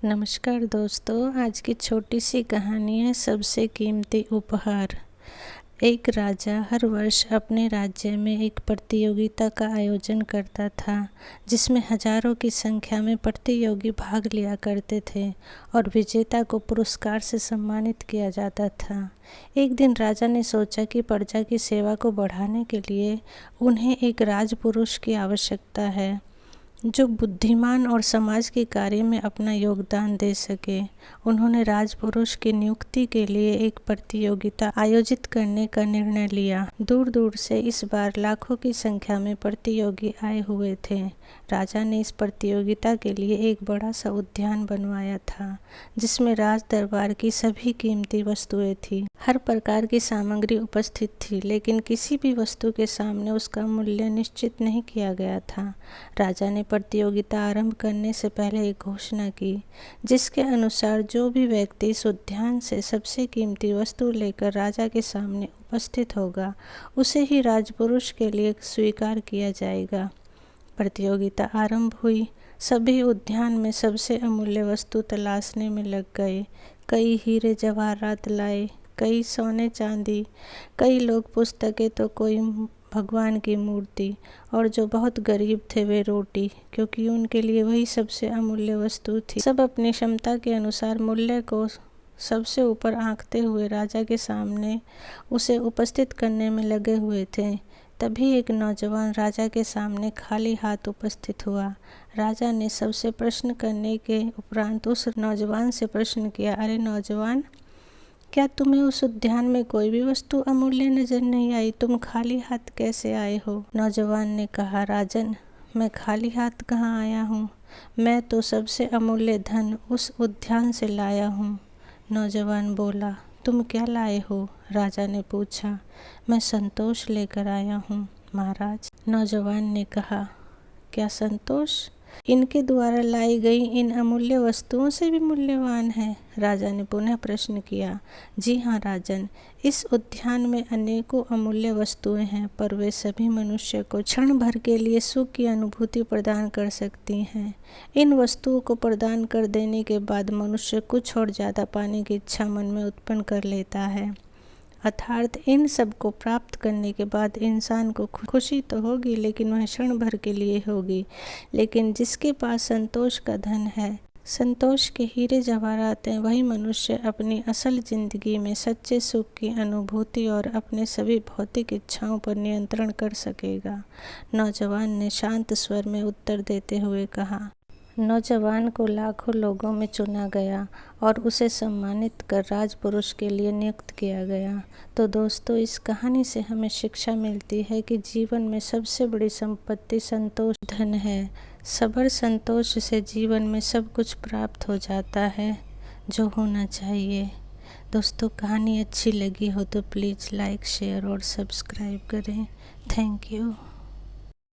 नमस्कार दोस्तों, आज की छोटी सी कहानी है सबसे कीमती उपहार। एक राजा हर वर्ष अपने राज्य में एक प्रतियोगिता का आयोजन करता था, जिसमें हजारों की संख्या में प्रतियोगी भाग लिया करते थे और विजेता को पुरस्कार से सम्मानित किया जाता था। एक दिन राजा ने सोचा कि प्रजा की सेवा को बढ़ाने के लिए उन्हें एक राजपुरुष की आवश्यकता है, जो बुद्धिमान और समाज के कार्य में अपना योगदान दे सके। उन्होंने राजपुरुष की नियुक्ति के लिए एक प्रतियोगिता आयोजित करने का निर्णय लिया। दूर दूर से इस बार लाखों की संख्या में प्रतियोगी आए हुए थे। राजा ने इस प्रतियोगिता के लिए एक बड़ा सा उद्यान बनवाया था, जिसमें राज दरबार की सभी कीमती वस्तुएं थी। हर प्रकार की सामग्री उपस्थित थी, लेकिन किसी भी वस्तु के सामने उसका मूल्य निश्चित नहीं किया गया था। राजा ने प्रतियोगिता आरंभ करने से पहले एक घोषणा की, जिसके अनुसार जो भी व्यक्ति इस उद्यान से सबसे कीमती वस्तु लेकर राजा के सामने उपस्थित होगा, उसे ही राजपुरुष के लिए स्वीकार किया जाएगा। प्रतियोगिता आरंभ हुई। सभी उद्यान में सबसे अमूल्य वस्तु तलाशने में लग गए। कई हीरे जवाहरात लाए, कई सोने चांदी, कई लोग पुस्तकें तो कोई भगवान की मूर्ति, और जो बहुत गरीब थे वे रोटी, क्योंकि उनके लिए वही सबसे अमूल्य वस्तु थी। सब अपनी क्षमता के अनुसार मूल्य को सबसे ऊपर आंकते हुए राजा के सामने उसे उपस्थित करने में लगे हुए थे। तभी एक नौजवान राजा के सामने खाली हाथ उपस्थित हुआ। राजा ने सबसे प्रश्न करने के उपरांत उस नौजवान से प्रश्न किया, अरे नौजवान, क्या तुम्हें उस उद्यान में कोई भी वस्तु अमूल्य नजर नहीं आई? तुम खाली हाथ कैसे आए हो? नौजवान ने कहा, राजन, मैं खाली हाथ कहाँ आया हूँ, मैं तो सबसे अमूल्य धन उस उद्यान से लाया हूँ। नौजवान बोला, तुम क्या लाए हो? राजा ने पूछा। मैं संतोष लेकर आया हूँ महाराज। नौजवान ने कहा, क्या संतोष इनके द्वारा लाई गई इन अमूल्य वस्तुओं से भी मूल्यवान है? राजा ने पुनः प्रश्न किया। जी हाँ राजन, इस उद्यान में अनेकों अमूल्य वस्तुएं हैं, पर वे सभी मनुष्य को क्षण भर के लिए सुख की अनुभूति प्रदान कर सकती हैं। इन वस्तुओं को प्रदान कर देने के बाद मनुष्य कुछ और ज़्यादा पाने की इच्छा मन में उत्पन्न कर लेता है। अर्थात इन सब को प्राप्त करने के बाद इंसान को खुशी तो होगी, लेकिन वह क्षण भर के लिए होगी। लेकिन जिसके पास संतोष का धन है, संतोष के हीरे जवाहरात हैं, वही मनुष्य अपनी असल जिंदगी में सच्चे सुख की अनुभूति और अपने सभी भौतिक इच्छाओं पर नियंत्रण कर सकेगा। नौजवान ने शांत स्वर में उत्तर देते हुए कहा। नौजवान को लाखों लोगों में चुना गया और उसे सम्मानित कर राजपुरुष के लिए नियुक्त किया गया। तो दोस्तों, इस कहानी से हमें शिक्षा मिलती है कि जीवन में सबसे बड़ी संपत्ति संतोष धन है। सब्र संतोष से जीवन में सब कुछ प्राप्त हो जाता है जो होना चाहिए। दोस्तों, कहानी अच्छी लगी हो तो प्लीज़ लाइक, शेयर और सब्सक्राइब करें। Thank you.